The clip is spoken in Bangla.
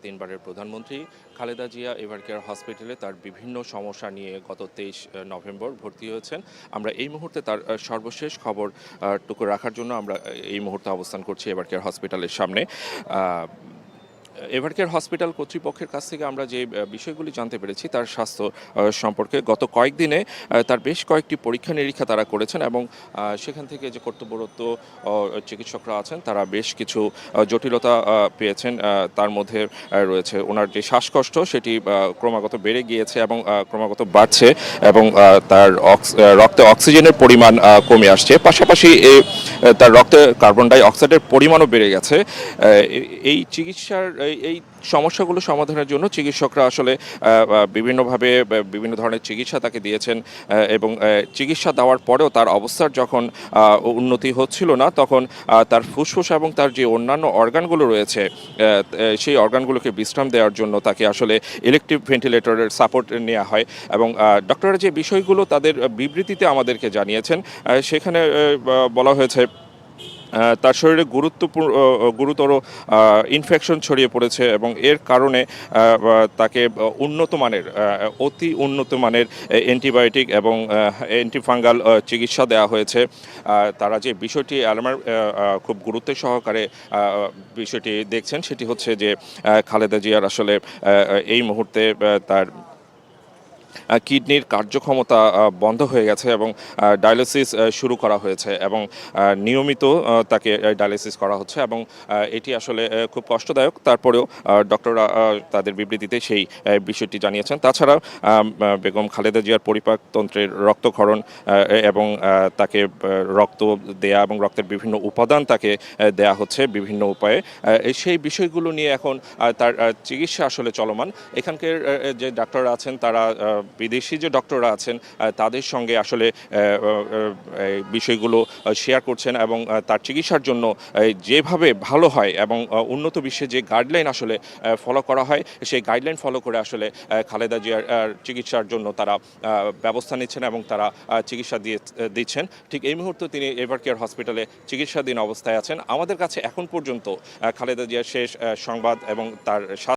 তিনবারের প্রধানমন্ত্রী খালেদা জিয়া এভারকেয়ার হসপিটালে তার বিভিন্ন সমস্যা নিয়ে গত 23 নভেম্বর ভর্তি হয়েছেন। আমরা এই মুহূর্তে তার সর্বশেষ খবর টুকু রাখার জন্য আমরা এই মুহূর্তে অবস্থান করছি এভারকেয়ার হসপিটালের সামনে। এভারকেয়ার হসপিটাল কর্তৃপক্ষের কাছ থেকে আমরা যে বিষয়গুলি জানতে পেরেছি তার স্বাস্থ্য সম্পর্কে গত কয়েকদিনে তার বেশ কয়েকটি পরীক্ষা নিরীক্ষা তারা করেছেন এবং সেখান থেকে যে কর্তব্যরত চিকিৎসকরা আছেন তারা বেশ কিছু জটিলতা পেয়েছেন। তার মধ্যে রয়েছে ওনার যে শ্বাসকষ্ট সেটি ক্রমাগত বেড়ে গিয়েছে এবং ক্রমাগত বাড়ছে এবং তার রক্তে অক্সিজেনের পরিমাণ কমে আসছে, পাশাপাশি তার রক্তে কার্বন ডাই অক্সাইডের পরিমাণও বেড়ে গেছে। এই চিকিৎসার এই সমস্যাগুলো সমাধানের জন্য চিকিৎসকরা আসলে বিভিন্নভাবে বিভিন্ন ধরনের চিকিৎসা তাকে দিয়েছেন এবং চিকিৎসা দেওয়ার পরেও তার অবস্থার যখন উন্নতি হচ্ছিল না তখন তার ফুসফুস এবং তার যে অন্যান্য অর্গানগুলো রয়েছে সেই অর্গানগুলোকে বিশ্রাম দেওয়ার জন্য তাকে আসলে ইলেকট্রিক ভেন্টিলেটরের সাপোর্ট নেওয়া হয় এবং ডক্টররা যে বিষয়গুলো তাদের বিবৃতিতে আমাদেরকে জানিয়েছেন সেখানে বলা হয়েছে তার শরীরে গুরুতর ইনফেকশন ছড়িয়ে পড়েছে এবং এর কারণে তাকে অতি উন্নত মানের অ্যান্টিবায়োটিক এবং অ্যান্টিফাঙ্গাল চিকিৎসা দেওয়া হয়েছে। তারা যে বিষয়টি খুব গুরুত্বের সহকারে বিষয়টি দেখছেন সেটি হচ্ছে যে খালেদা জিয়ার আসলে এই মুহূর্তে তার কিডনির কার্যক্ষমতা বন্ধ হয়ে গেছে এবং ডায়ালিসিস শুরু করা হয়েছে এবং নিয়মিত তাকে ডায়ালিসিস করা হচ্ছে এবং এটি আসলে খুব কষ্টদায়ক। তারপরেও ডক্টররা তাদের বিবৃতিতে সেই বিষয়টি জানিয়েছেন। তাছাড়া বেগম খালেদা জিয়ার পরিপাকতন্ত্রের রক্তক্ষরণ এবং তাকে রক্ত দেয়া এবং রক্তের বিভিন্ন উপাদান তাকে দেয়া হচ্ছে বিভিন্ন উপায়ে, সেই বিষয়গুলো নিয়ে এখন তার চিকিৎসা আসলে চলমান। এখানকার যে ডাক্তাররা আছেন তারা বিদেশি যে ডক্টররা আছেন তাদের সঙ্গে আসলে বিষয়গুলো শেয়ার করছেন এবং তার চিকিৎসার জন্য যেভাবে ভালো হয় এবং উন্নত বিশ্বে যে গাইডলাইন আসলে ফলো করা হয় সেই গাইডলাইন ফলো করে আসলে খালেদা জিয়ার চিকিৎসার জন্য তারা ব্যবস্থা নিচ্ছেন এবং তারা চিকিৎসা দিচ্ছেন। ঠিক এই মুহূর্তে তিনি এভারকেয়ার হসপিটালে চিকিৎসাধীন অবস্থায় আছেন। আমাদের কাছে এখন পর্যন্ত খালেদা জিয়ার শেষ সংবাদ এবং তার